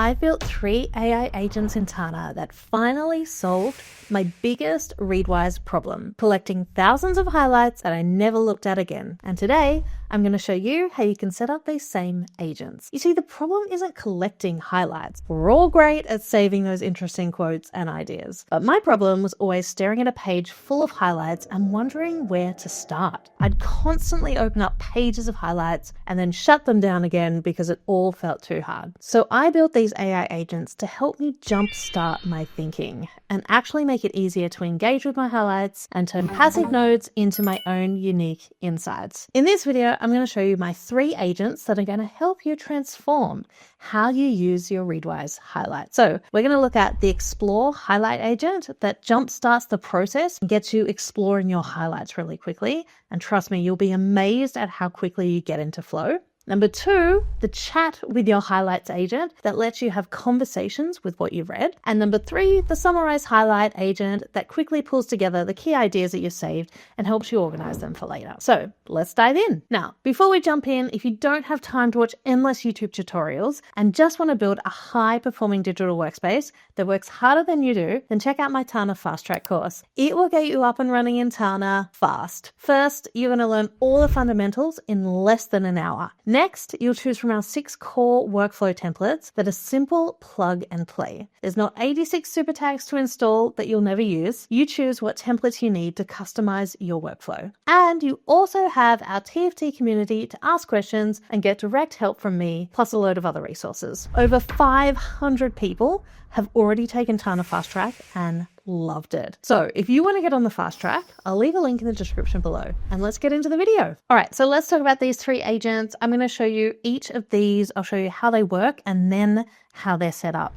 I built 3 AI agents in Tana that finally solved my biggest Readwise problem, collecting thousands of highlights that I never looked at again. And today, I'm going to show you how you can set up these same agents. You see, the problem isn't collecting highlights. We're all great at saving those interesting quotes and ideas. But my problem was always staring at a page full of highlights and wondering where to start. I'd constantly open up pages of highlights and then shut them down again because it all felt too hard. So I built these AI agents to help me jumpstart my thinking and actually make it easier to engage with my highlights and turn passive nodes into my own unique insights. In this video, I'm going to show you my 3 agents that are going to help you transform how you use your Readwise highlights. So we're going to look at the Explore highlight agent that jumpstarts the process and gets you exploring your highlights really quickly. And trust me, you'll be amazed at how quickly you get into flow. Number 2, the Chat with your highlights agent that lets you have conversations with what you've read. And number 3, the Summarise highlight agent that quickly pulls together the key ideas that you saved and helps you organize them for later. So let's dive in. Now, before we jump in, if you don't have time to watch endless YouTube tutorials and just want to build a high-performing digital workspace that works harder than you do, then check out my Tana Fast Track course. It will get you up and running in Tana fast. First, you're going to learn all the fundamentals in less than an hour. Next, you'll choose from our 6 core workflow templates that are simple plug and play. There's not 86 super tags to install that you'll never use. You choose what templates you need to customize your workflow. And you also have our TFT community to ask questions and get direct help from me, plus a load of other resources. Over 500 people have already taken Tana Fast Track and loved it. So if you want to get on the fast track, I'll leave a link in the description below and let's get into the video. All right, so let's talk about these 3 agents. I'm going to show you each of these. I'll show you how they work and then how they're set up.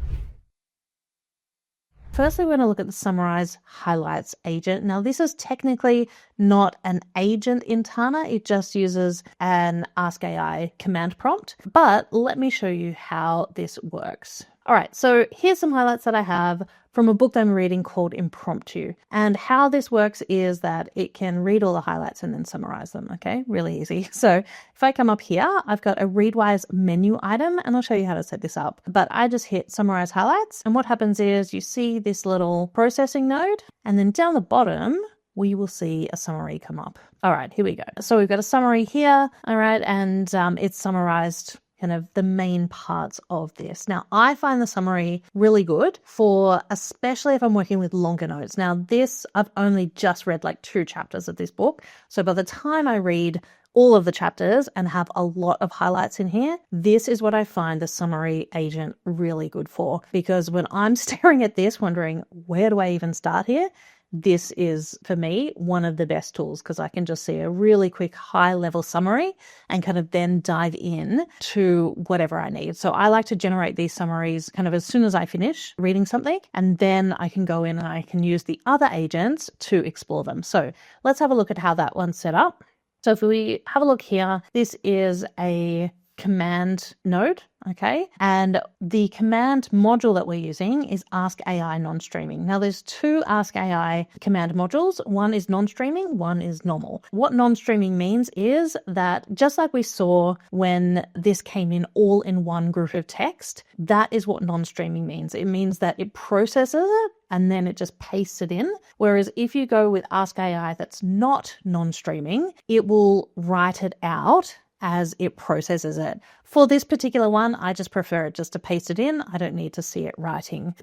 Firstly, we're going to look at the Summarise highlights agent. Now, this is technically not an agent in Tana. It just uses an Ask AI command prompt. But let me show you how this works. All right, so here's some highlights that I have from a book that I'm reading called Impromptu. And how this works is that it can read all the highlights and then summarize them, okay? Really easy. So if I come up here, I've got a Readwise menu item, and I'll show you how to set this up. But I just hit Summarize Highlights, and what happens is you see this little processing node, and then down the bottom, we will see a summary come up. All right, here we go. So we've got a summary here, all right, and it's summarized kind of the main parts of this. Now, I find the summary really good for, especially if I'm working with longer notes. Now, this, I've only just read like 2 chapters of this book. So by the time I read all of the chapters and have a lot of highlights in here, this is what I find the summary agent really good for. Because when I'm staring at this, wondering, where do I even start here? This is, for me, one of the best tools because I can just see a really quick high-level summary and kind of then dive in to whatever I need. So I like to generate these summaries kind of as soon as I finish reading something, and then I can go in and I can use the other agents to explore them. So let's have a look at how that one's set up. So if we have a look here, this is a command node, okay? And the command module that we're using is Ask AI non-streaming. Now there's 2 Ask AI command modules. One is non-streaming, one is normal. What non-streaming means is that just like we saw when this came in all in one group of text, that is what non-streaming means. It means that it processes it and then it just pastes it in. Whereas if you go with Ask AI that's not non-streaming, it will write it out as it processes it. For this particular one, I just prefer it just to paste it in. I don't need to see it writing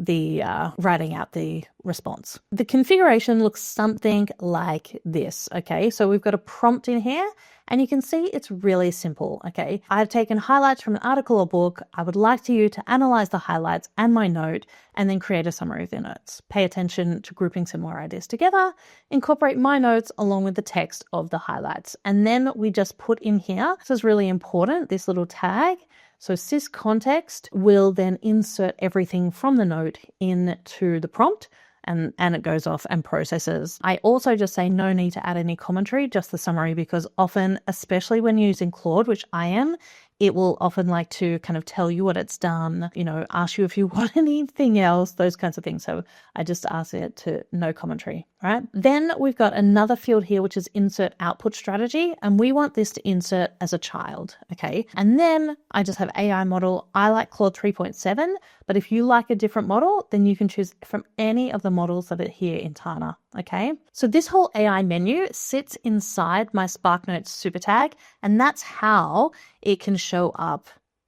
out the response. The configuration looks something like this, okay? So we've got a prompt in here, and you can see it's really simple, okay? I've taken highlights from an article or book. I would like you to analyze the highlights and my note, and then create a summary of the notes. Pay attention to grouping similar ideas together, incorporate my notes along with the text of the highlights. And then we just put in here, this is really important, this little tag. So syscontext will then insert everything from the note into the prompt, and it goes off and processes. I also just say no need to add any commentary, just the summary, because often, especially when using Claude, which I am, it will often like to kind of tell you what it's done, ask you if you want anything else, those kinds of things. So I just ask it to no commentary, right? Then we've got another field here, which is insert output strategy. And we want this to insert as a child, okay? And then I just have AI model. I like Claude 3.7, but if you like a different model, then you can choose from any of the models that are here in Tana, okay? So this whole AI menu sits inside my SparkNotes super tag, and that's how it can show up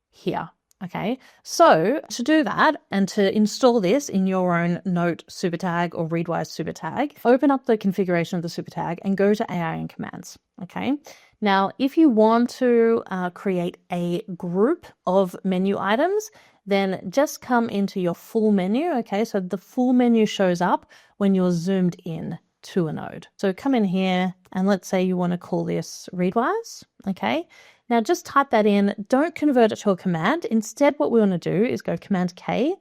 here. Okay, so to do that and to install this in your own Note super tag or Readwise super tag, open up the configuration of the super tag and go to AI and commands. Okay, now if you want to create a group of menu items, then just come into your full menu. Okay, so the full menu shows up when you're zoomed in to a node. So come in here and let's say you want to call this Readwise. Okay. Now just type that in. Don't convert it to a command. Instead, what we want to do is go Command K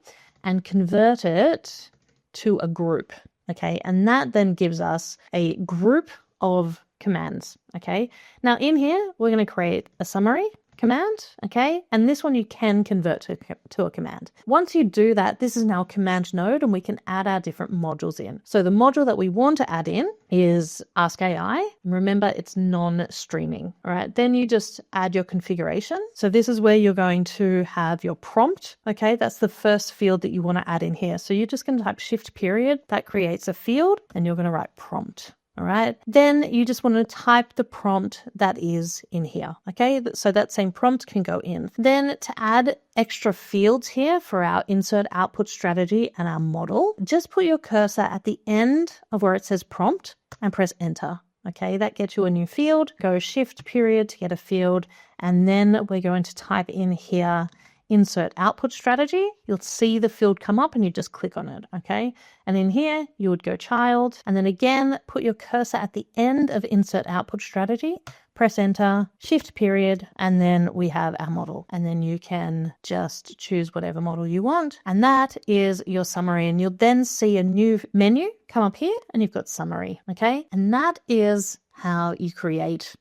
and convert it to a group. Okay. And that then gives us a group of commands. Okay. Now in here, we're going to create a summary command, okay? And this one you can convert to a command. Once you do that, this is now a command node and we can add our different modules in. So the module that we want to add in is Ask AI. Remember, it's non-streaming, all right? Then you just add your configuration. So this is where you're going to have your prompt, okay? That's the first field that you want to add in here. So you're just going to type shift period. That creates a field and you're going to write prompt. All right. Then you just want to type the prompt that is in here. Okay. So that same prompt can go in. Then to add extra fields here for our insert output strategy and our model, just put your cursor at the end of where it says prompt and press enter. Okay. That gets you a new field. Go shift period to get a field. And then we're going to type in here insert output strategy. You'll see the field come up and you just click on it, okay? And in here, you would go child, and then again, put your cursor at the end of insert output strategy, press enter, shift period, and then we have our model. And then you can just choose whatever model you want. And that is your summary. And you'll then see a new menu come up here and you've got summary, okay? And that is how you create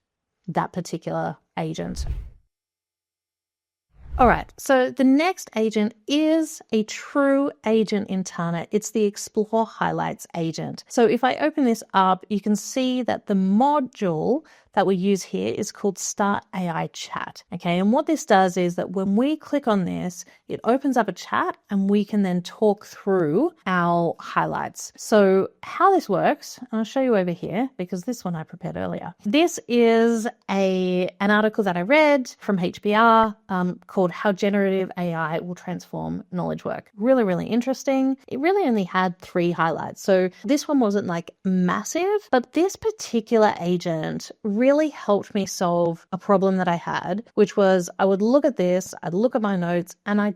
that particular agent. All right, so the next agent is a true agent in Tana. It's the Explore Highlights agent. So if I open this up, you can see that the module that we use here is called Start AI Chat. Okay, and what this does is that when we click on this, it opens up a chat and we can then talk through our highlights. So how this works, I'll show you over here because this one I prepared earlier. This is an article that I read from HBR called How Generative AI Will Transform Knowledge Work. Really, really interesting. It really only had 3 highlights. So this one wasn't like massive, but this particular agent really helped me solve a problem that I had, which was I would look at this, I'd look at my notes, and I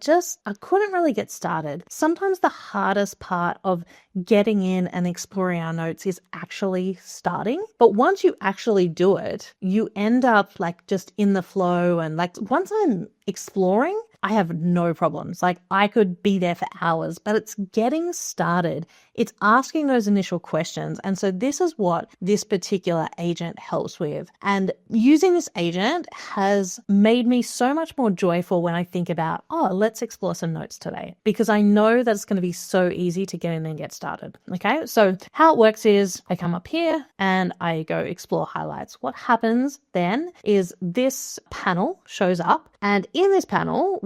couldn't really get started. Sometimes the hardest part of getting in and exploring our notes is actually starting. But once you actually do it, you end up like just in the flow. And like once I'm exploring, I have no problems. Like I could be there for hours, but it's getting started. It's asking those initial questions. And so this is what this particular agent helps with. And using this agent has made me so much more joyful when I think about, oh, let's explore some notes today, because I know that it's going to be so easy to get in and get started. Okay. So how it works is I come up here and I go explore highlights. What happens then is this panel shows up, and in this panel,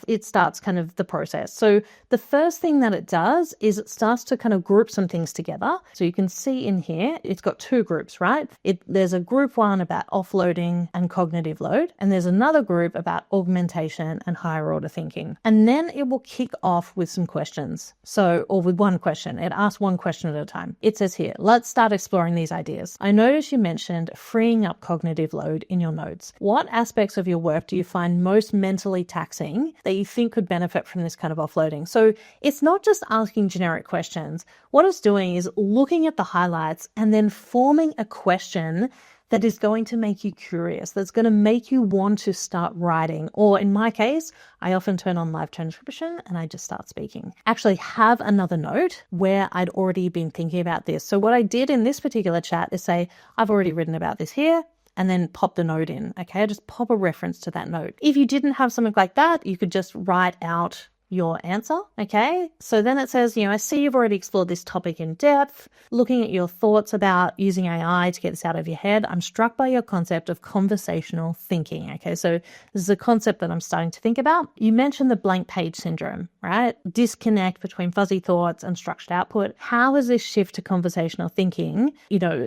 it starts kind of the process. So the first thing that it does is it starts to kind of group some things together. So you can see in here, it's got 2 groups, right? There's a group 1 about offloading and cognitive load, and there's another group about augmentation and higher order thinking. And then it will kick off with some questions. Or with one question. It asks one question at a time. It says here, let's start exploring these ideas. I noticed you mentioned freeing up cognitive load in your notes. What aspects of your work do you find most mentally taxing that you think could benefit from this kind of offloading? So it's not just asking generic questions. What it's doing is looking at the highlights and then forming a question that is going to make you curious, that's going to make you want to start writing. Or in my case, I often turn on live transcription and I just start speaking. Actually have another note where I'd already been thinking about this. So what I did in this particular chat is say, I've already written about this here, and then pop the note in. Okay, just pop a reference to that note. If you didn't have something like that, you could just write out your answer. Okay, so then it says, I see you've already explored this topic in depth. Looking at your thoughts about using AI to get this out of your head, I'm struck by your concept of conversational thinking. Okay, so this is a concept that I'm starting to think about. You mentioned the blank page syndrome, right? Disconnect between fuzzy thoughts and structured output. How has this shift to conversational thinking,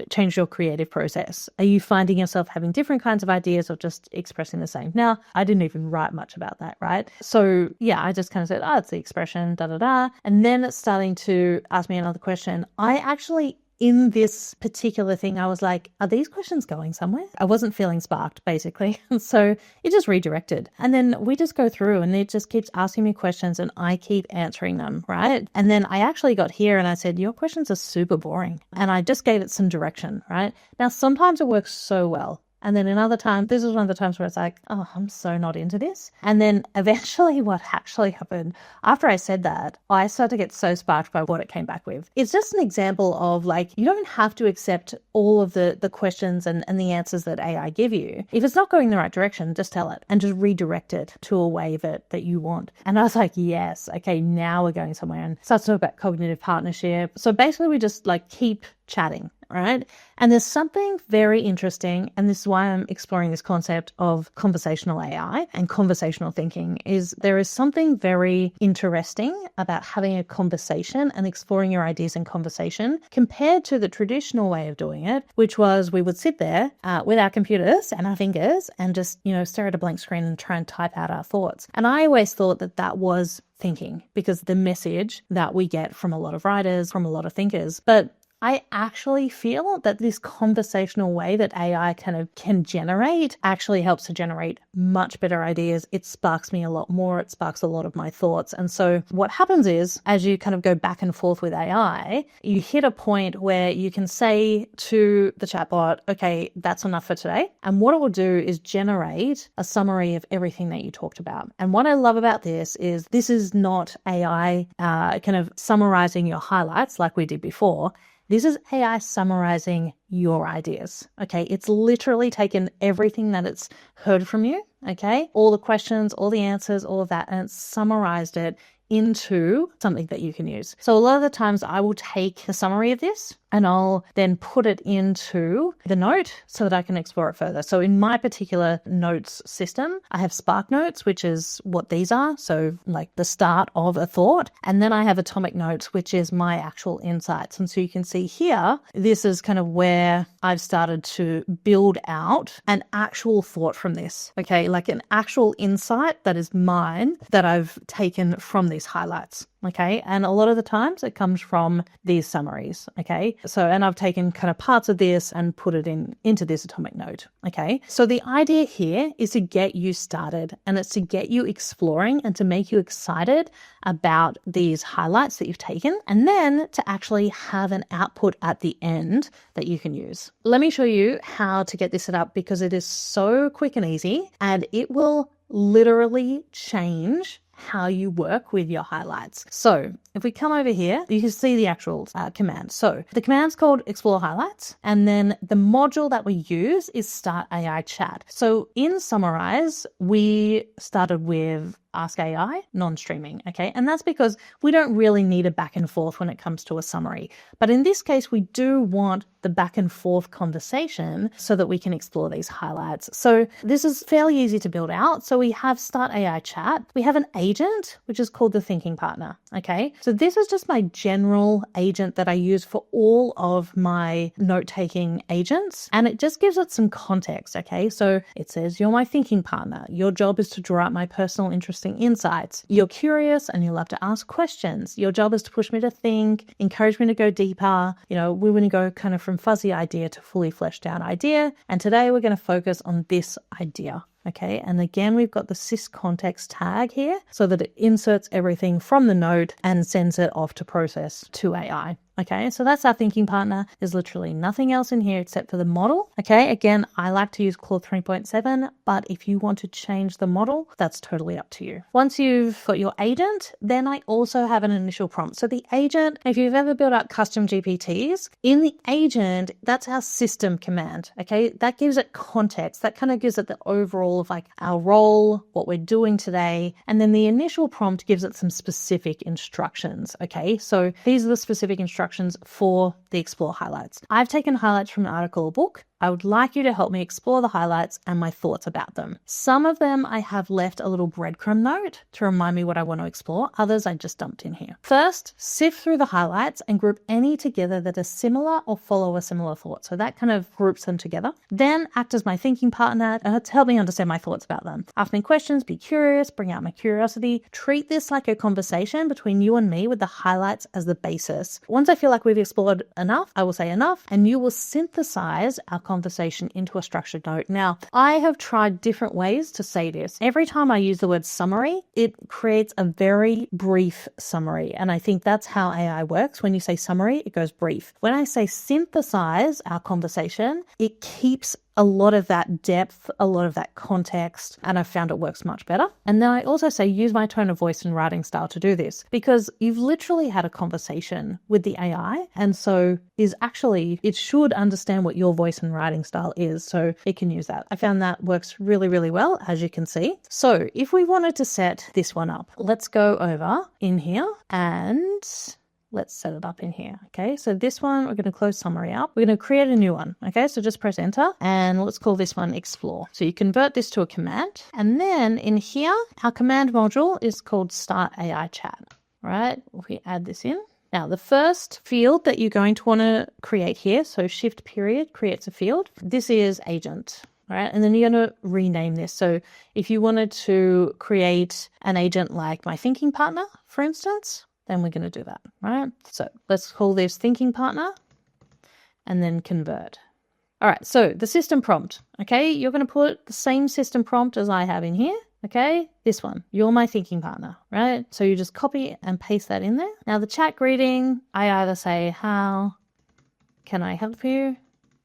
changed your creative process? Are you finding yourself having different kinds of ideas or just expressing the same? Now, I didn't even write much about that, right? So yeah, I just kind of said, it's the expression, and then it's starting to ask me another question. I actually, in this particular thing, I was like, are these questions going somewhere? I wasn't feeling sparked, basically. So it just redirected. And then we just go through and it just keeps asking me questions and I keep answering them, right? And then I actually got here and I said, your questions are super boring. And I just gave it some direction, right? Now, sometimes it works so well. And then another time, this is one of the times where it's like, oh, I'm so not into this. And then eventually what actually happened, after I said that, I started to get so sparked by what it came back with. It's just an example of you don't have to accept all of the questions and the answers that AI give you. If it's not going in the right direction, just tell it and just redirect it to a way that you want. And I was like, yes, okay, now we're going somewhere. And starts to talk about cognitive partnership. So basically we just keep chatting, right? And there's something very interesting, and this is why I'm exploring this concept of conversational AI and conversational thinking, is there is something very interesting about having a conversation and exploring your ideas in conversation compared to the traditional way of doing it, which was we would sit there with our computers and our fingers and just, stare at a blank screen and try and type out our thoughts. And I always thought that was thinking, because the message that we get from a lot of writers, from a lot of thinkers. But I actually feel that this conversational way that AI can generate actually helps to generate much better ideas. It sparks me a lot more. It sparks a lot of my thoughts. And so what happens is, as you go back and forth with AI, you hit a point where you can say to the chatbot, okay, that's enough for today. And what it will do is generate a summary of everything that you talked about. And what I love about this is not AI summarizing your highlights like we did before. This is AI summarizing your ideas, okay? It's literally taken everything that it's heard from you, okay? All the questions, all the answers, all of that, and it's summarized it into something that you can use. So a lot of the times I will take the summary of this and I'll then put it into the note so that I can explore it further. So in my particular notes system, I have Spark Notes, which is what these are. So the start of a thought. And then I have Atomic Notes, which is my actual insights. And so you can see here, this is where I've started to build out an actual thought from this. Okay, an actual insight that is mine that I've taken from these highlights. Okay, and a lot of the times it comes from these summaries. Okay, so and I've taken parts of this and put it into this Atomic Note. Okay, so the idea here is to get you started, and it's to get you exploring and to make you excited about these highlights that you've taken, and then to actually have an output at the end that you can use. Let me show you how to get this set up, because it is so quick and easy, and it will literally change how you work with your highlights. So if we come over here, you can see the actual command. So the command's called Explore Highlights, and then the module that we use is Start AI Chat. So in Summarise, we started with Ask AI non-streaming, okay? And that's because we don't really need a back and forth when it comes to a summary. But in this case, we do want the back and forth conversation so that we can explore these highlights. So this is fairly easy to build out. So we have Start AI Chat. We have an agent, which is called the Thinking Partner, okay? So this is just my general agent that I use for all of my note-taking agents. And it just gives it some context, okay? So it says, you're my thinking partner. Your job is to draw out my personal interesting insights. You're curious and you love to ask questions. Your job is to push me to think, encourage me to go deeper. We want to go from fuzzy idea to fully fleshed out idea. And today we're going to focus on this idea. Okay, and again, we've got the sys context tag here so that it inserts everything from the note and sends it off to process to AI. Okay, so that's our thinking partner. There's literally nothing else in here except for the model. Okay, again, I like to use Claude 3.7, but if you want to change the model, that's totally up to you. Once you've got your agent, then I also have an initial prompt. So the agent, if you've ever built out custom GPTs, in the agent, that's our system command. Okay, that gives it context. That kind of gives it the overall of like our role, what we're doing today. And then the initial prompt gives it some specific instructions. Okay, so these are the specific instructions for the explore highlights. I've taken highlights from an article or book. I would like you to help me explore the highlights and my thoughts about them. Some of them I have left a little breadcrumb note to remind me what I want to explore. Others I just dumped in here. First, sift through the highlights and group any together that are similar or follow a similar thought. So that kind of groups them together. Then act as my thinking partner to help me understand my thoughts about them. Ask me questions, be curious, bring out my curiosity. Treat this like a conversation between you and me with the highlights as the basis. Once I feel like we've explored enough, I will say enough, and you will synthesize our conversation into a structured note. Now, I have tried different ways to say this. Every time I use the word summary, it creates a very brief summary. And I think that's how AI works. When you say summary, it goes brief. When I say synthesize our conversation, it keeps a lot of that depth, a lot of that context, and I've found it works much better. And then I also say use my tone of voice and writing style to do this, because you've literally had a conversation with the AI, and so it should understand what your voice and writing style is, so it can use that. I found that works really, really well, as you can see. So if we wanted to set this one up, let's go over in here and let's set it up in here. Okay, so this one, we're going to close summary out. We're going to create a new one. Okay, so just press enter and let's call this one explore. So you convert this to a command. And then in here, our command module is called start AI chat. Right, if we add this in. Now, the first field that you're going to want to create here, so shift period creates a field. This is agent. All right, and then you're going to rename this. So if you wanted to create an agent like my thinking partner, for instance, then we're going to do that, right? So let's call this thinking partner and then convert. All right, so the system prompt, okay? You're going to put the same system prompt as I have in here, okay? This one, you're my thinking partner, right? So you just copy and paste that in there. Now the chat greeting, I either say, how can I help you?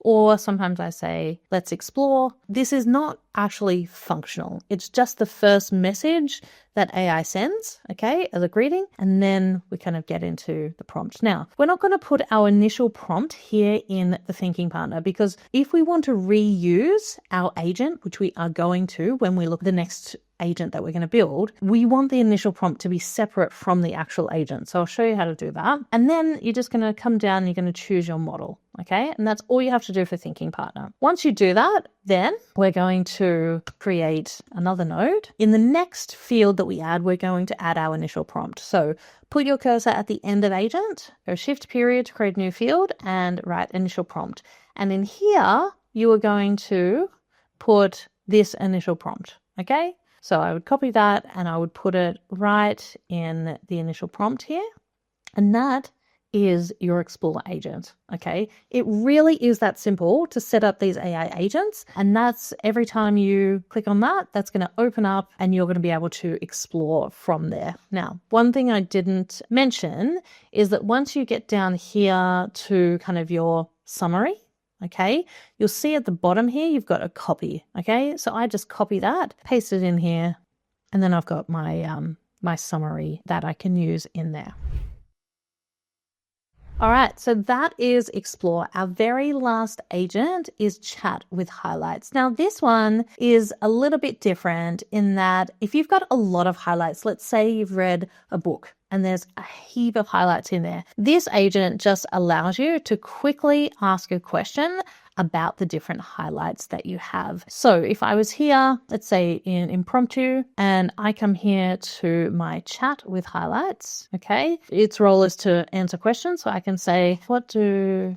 Or sometimes I say, let's explore. This is not actually functional. It's just the first message that AI sends, okay, as a greeting. And then we kind of get into the prompt. Now, we're not going to put our initial prompt here in the thinking partner, because if we want to reuse our agent, which we are going to when we look at the next agent that we're going to build, we want the initial prompt to be separate from the actual agent. So I'll show you how to do that. And then you're just going to come down and you're going to choose your model. Okay. And that's all you have to do for thinking partner. Once you do that, then we're going to create another node. In the next field that we add, we're going to add our initial prompt. So put your cursor at the end of agent, go shift period to create a new field and write initial prompt. And in here, you are going to put this initial prompt. Okay. So I would copy that and I would put it right in the initial prompt here. And that is your Explore agent, okay? It really is that simple to set up these AI agents. And that's every time you click on that, that's going to open up and you're going to be able to explore from there. Now, one thing I didn't mention is that once you get down here to kind of your summary, okay, you'll see at the bottom here, you've got a copy, okay? So I just copy that, paste it in here, and then I've got my, my summary that I can use in there. All right, so that is Explore. Our very last agent is Chat with highlights. Now, this one is a little bit different in that if you've got a lot of highlights, let's say you've read a book and there's a heap of highlights in there, this agent just allows you to quickly ask a question about the different highlights that you have. So if I was here, let's say in impromptu, and I come here to my chat with highlights, okay, its role is to answer questions. So I can say, what do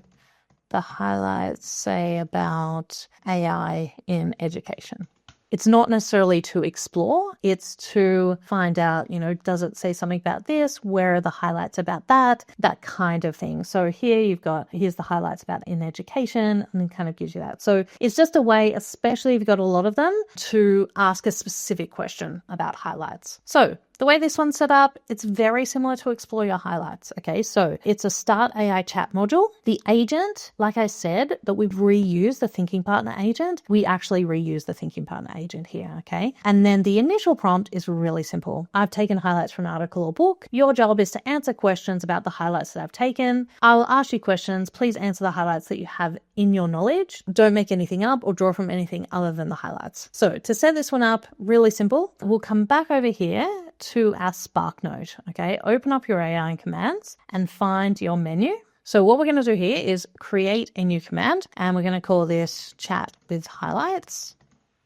the highlights say about AI in education? It's not necessarily to explore, it's to find out, does it say something about this? Where are the highlights about that? That kind of thing. So here here's the highlights about in education, and it kind of gives you that. So it's just a way, especially if you've got a lot of them, to ask a specific question about highlights. So The way this one's set up, it's very similar to Explore Your Highlights. Okay, so it's a Start AI chat module. The agent, like I said, that we've reused the Thinking Partner agent, we actually reuse the Thinking Partner agent here, okay? And then the initial prompt is really simple. I've taken highlights from an article or book. Your job is to answer questions about the highlights that I've taken. I'll ask you questions. Please answer the highlights that you have in your knowledge. Don't make anything up or draw from anything other than the highlights. So to set this one up, really simple. We'll come back over here to our Spark Note, okay? Open up your AI commands and find your menu. So what we're going to do here is create a new command, and we're going to call this chat with highlights.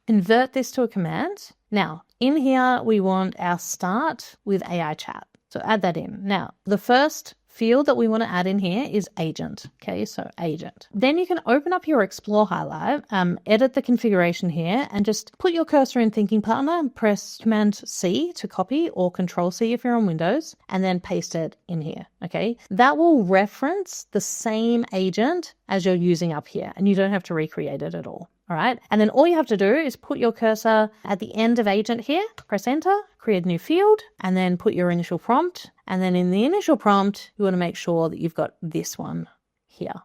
Convert this to a command. Now, in here, we want our start with AI chat. So add that in. Now, the first field that we want to add in here is agent. Okay, so agent. Then you can open up your Explore highlight, edit the configuration here, and just put your cursor in Thinking Partner and press Command C to copy, or Control C if you're on Windows, and then paste it in here. Okay, that will reference the same agent as you're using up here, and you don't have to recreate it at all. All right, and then all you have to do is put your cursor at the end of agent here, press enter, create a new field, and then put your initial prompt. And then in the initial prompt, you want to make sure that you've got this one here.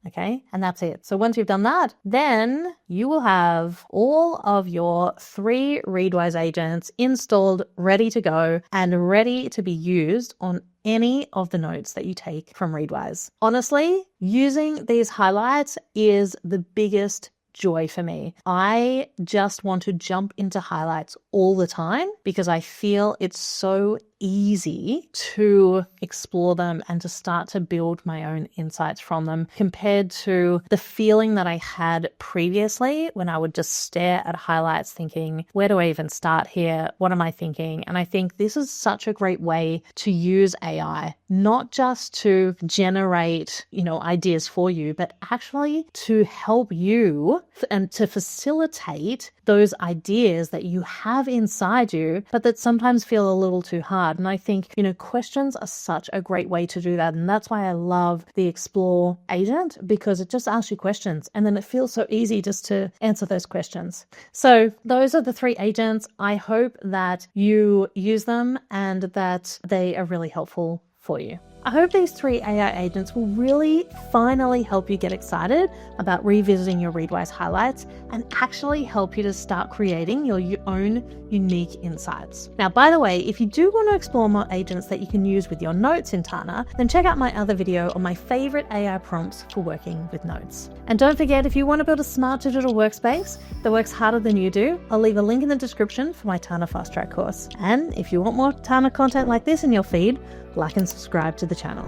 Okay, and that's it. So once you've done that, then you will have all of your 3 Readwise agents installed, ready to go, and ready to be used on any of the notes that you take from Readwise. Honestly, using these highlights is the biggest joy for me. I just want to jump into highlights all the time because I feel it's so easy to explore them and to start to build my own insights from them, compared to the feeling that I had previously when I would just stare at highlights thinking, where do I even start here? What am I thinking? And I think this is such a great way to use AI, not just to generate, ideas for you, but actually to help you and to facilitate those ideas that you have inside you, but that sometimes feel a little too hard. And I think, questions are such a great way to do that. And that's why I love the Explore agent, because it just asks you questions and then it feels so easy just to answer those questions. So those are the 3 agents. I hope that you use them and that they are really helpful for you. I hope these 3 AI agents will really finally help you get excited about revisiting your Readwise highlights and actually help you to start creating your own unique insights. Now, by the way, if you do want to explore more agents that you can use with your notes in Tana, then check out my other video on my favorite AI prompts for working with notes. And don't forget, if you want to build a smart digital workspace that works harder than you do, I'll leave a link in the description for my Tana Fast Track course. And if you want more Tana content like this in your feed, like and subscribe to the channel.